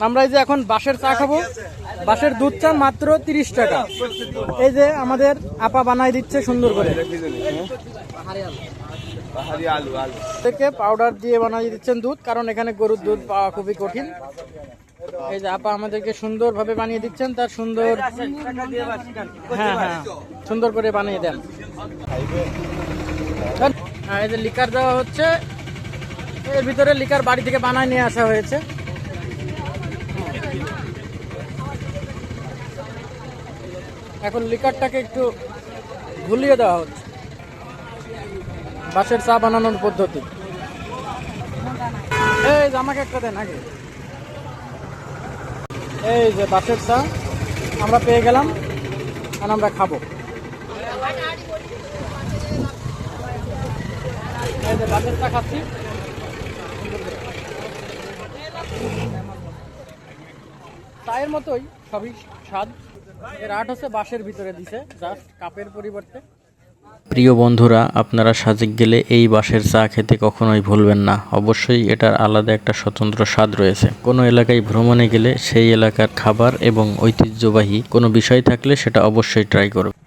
আমরা এই যে এখন বাঁশের চা খাবো। বাঁশের দুধ চা মাত্র 30 টাকা। এই যে আমাদের আপা বানাই দিচ্ছে সুন্দর করে, থেকে পাউডার দিয়ে বানিয়ে দিচ্ছেন দুধ, কারণ এখানে গরুর দুধ পাওয়া খুবই কঠিন। এই যে আপা আমাদেরকে সুন্দর ভাবে বানিয়ে দিচ্ছেন, তার সুন্দর, হ্যাঁ হ্যাঁ সুন্দর করে বানিয়ে দেন। এই যে লিকার দেওয়া হচ্ছে, এর ভিতরে লিকার বাড়ি থেকে বানায় নিয়ে আসা হয়েছে। এখন লিকারটাকে একটু ঘুলিয়ে দেওয়া হচ্ছে। বাঁশের চা বানানোর পদ্ধতি। এই যে আমাকে একটা দেন আগে। এই যে বাঁশের চা আমরা পেয়ে গেলাম, আর আমরা খাবো। এই যে বাঁশের চা খাচ্ছি। চায়ের মতোই সবই স্বাদ। এর আট হচ্ছে বাঁশের ভিতরে দিছে, জাস্ট কাপের পরিবর্তে। প্রিয় বন্ধুরা, আপনারা সাজেক গেলে এই বাঁশের চা খেতে কখনোই ভুলবেন না। অবশ্যই এটার আলাদা একটা স্বতন্ত্র স্বাদ রয়েছে। কোনো এলাকায় ভ্রমণে গেলে সেই এলাকার খাবার এবং ঐতিহ্যবাহী কোনো বিষয় থাকলে সেটা অবশ্যই ট্রাই করবেন।